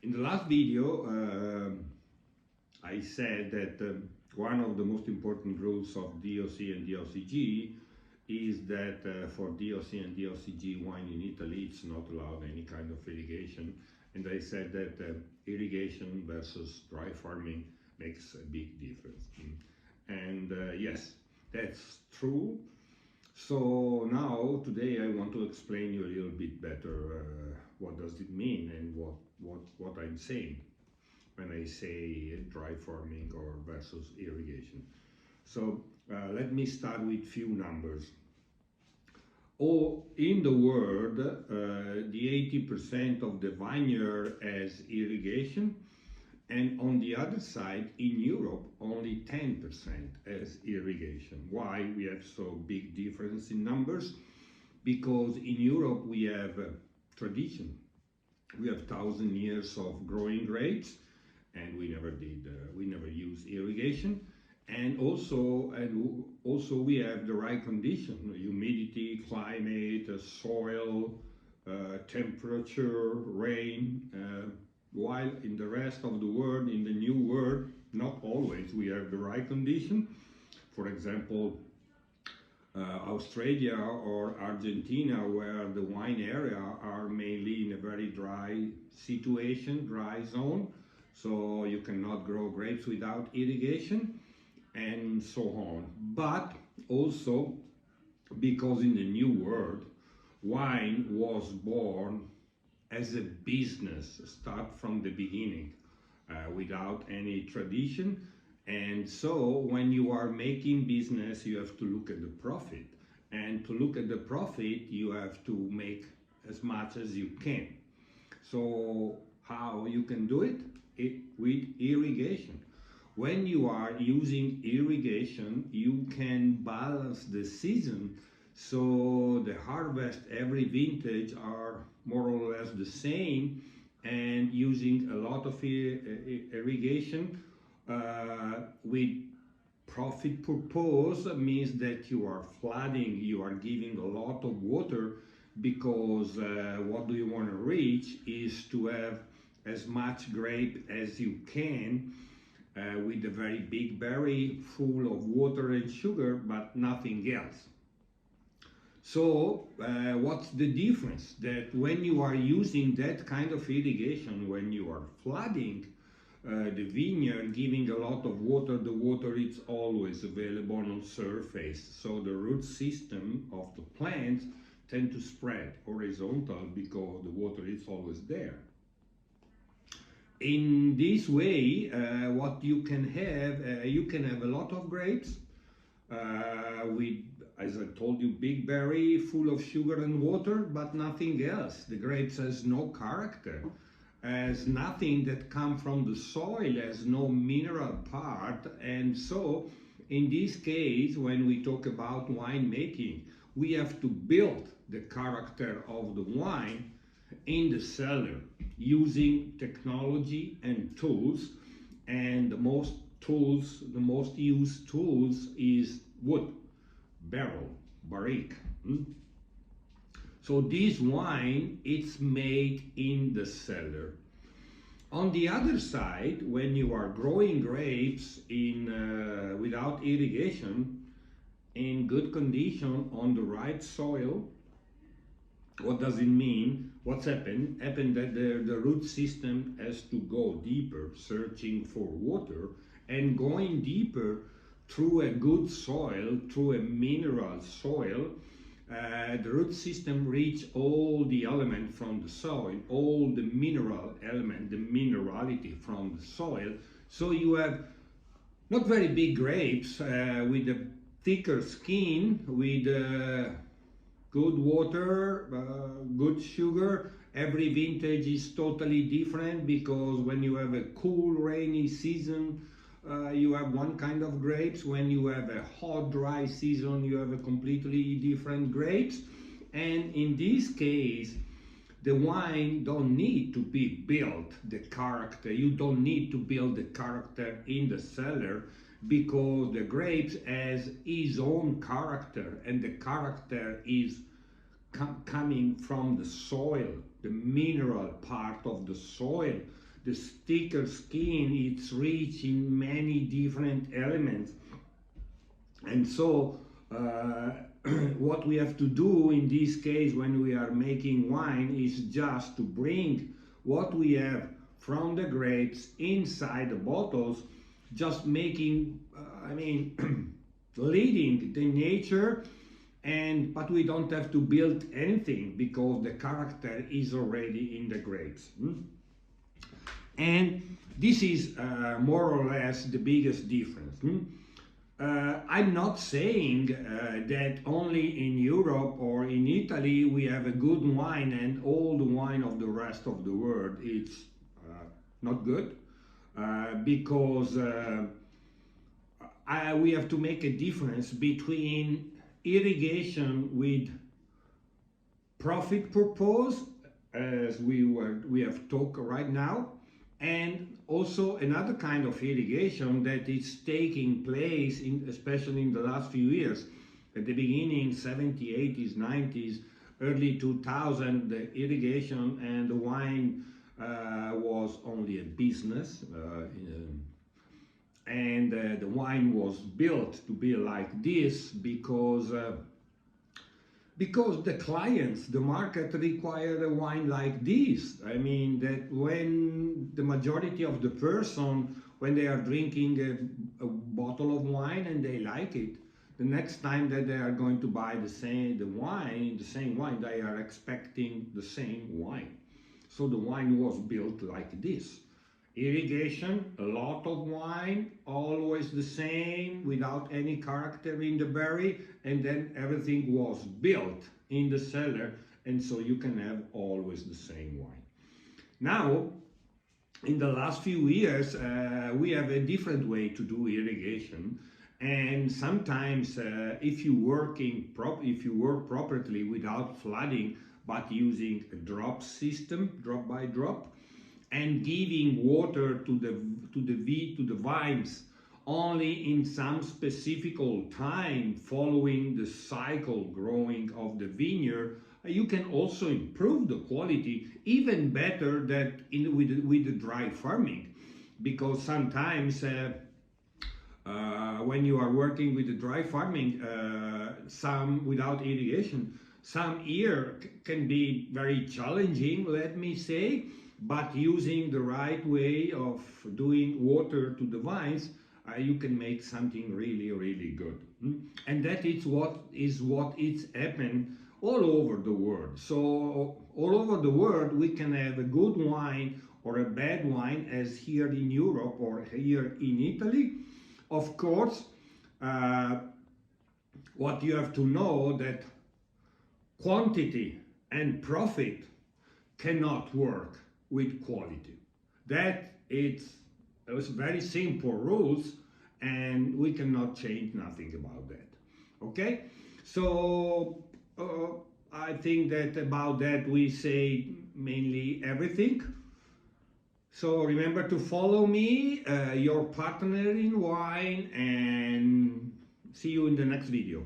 In the last video, I said that one of the most important rules of DOC and DOCG is that for DOC and DOCG wine in Italy, it's not allowed any kind of irrigation. And I said that irrigation versus dry farming makes a big difference. And yes, that's true. So now, today, I want to explain you a little bit better what does it mean and what I'm saying when I say dry farming or versus irrigation. So let me start with few numbers. In the world, the 80% of the vineyard has irrigation, and on the other side, in Europe, only 10% has irrigation. Why we have so big difference in numbers? Because in Europe we have tradition. We have 1,000 years of growing grapes, and we never use irrigation. And also we have the right condition: humidity, climate, soil, temperature, rain. While in the rest of the world, in the new world, not always we have the right condition. For example, Australia or Argentina, where the wine area are mainly in a very dry situation, dry zone, so you cannot grow grapes without irrigation, and so on. But also because in the new world, wine was born as a business, start from the beginning, without any tradition. And so when you are making business, you have to look at the profit. And to look at the profit, you have to make as much as you can. So how you can do it? With irrigation. When you are using irrigation, you can balance the season, so the harvest, every vintage are more or less the same, and using a lot of irrigation with profit purpose means that you are flooding, you are giving a lot of water, because what do you want to reach is to have as much grape as you can with a very big berry full of water and sugar, but nothing else. So what's the difference? That when you are using that kind of irrigation, when you are flooding the vineyard, giving a lot of water, the water is always available on surface. So the root system of the plants tend to spread horizontal because the water is always there. In this way, what you can have a lot of grapes with, as I told you, big berry full of sugar and water, but nothing else. The grapes has no character, has nothing that come from the soil, has no mineral part. And so in this case, when we talk about wine making, we have to build the character of the wine in the cellar using technology and tools. And the most used tools is wood, barrel, barrique. So this wine, it's made in the cellar. On the other side, when you are growing grapes in without irrigation, in good condition, on the right soil, what does it mean? What's happened? Happened that the root system has to go deeper, searching for water, and going deeper through a good soil, through a mineral soil. The root system reach all the elements from the soil, all the mineral element, the minerality from the soil. So you have not very big grapes with a thicker skin, with good water, good sugar. Every vintage is totally different, because when you have a cool, rainy season, you have one kind of grapes. When you have a hot, dry season, you have a completely different grapes. And in this case, the wine don't need to be built, the character. You don't need to build the character in the cellar, because the grapes has his own character, and the character is coming from the soil, the mineral part of the soil, the thicker skin, it's rich in many different elements. And so what we have to do in this case when we are making wine is just to bring what we have from the grapes inside the bottles, just making, leading the nature, but we don't have to build anything because the character is already in the grapes. And this is more or less the biggest difference. I'm not saying that only in Europe or in Italy we have a good wine and all the wine of the rest of the world it's not good, because we have to make a difference between irrigation with profit purpose, as we have talked right now, and also another kind of irrigation that is taking place especially in the last few years. At the beginning, 70s, 80s, 90s, early 2000, the irrigation and the wine was only a business, and the wine was built to be like this because the clients, the market required a wine like this. I mean, that when the majority of the person, when they are drinking a bottle of wine and they like it, the next time that they are going to buy the same wine, they are expecting the same wine. So the wine was built like this. Irrigation, a lot of wine, always the same, without any character in the berry, and then everything was built in the cellar, and so you can have always the same wine. Now, in the last few years, we have a different way to do irrigation, and sometimes if you work properly without flooding, but using a drop system, drop by drop, and giving water to the vines only in some specific time following the cycle growing of the vineyard, you can also improve the quality even better than with the dry farming, because sometimes when you are working with the dry farming, some without irrigation, some year can be very challenging, let me say. But using the right way of doing water to the vines, you can make something really, really good. And that is what it's happened all over the world. So all over the world we can have a good wine or a bad wine, as here in Europe or here in Italy. Of course, what you have to know that quantity and profit cannot work with quality. That it was very simple rules, and we cannot change nothing about that. Okay, so I think that about that we say mainly everything. So remember to follow me, your partner in wine, and see you in the next video.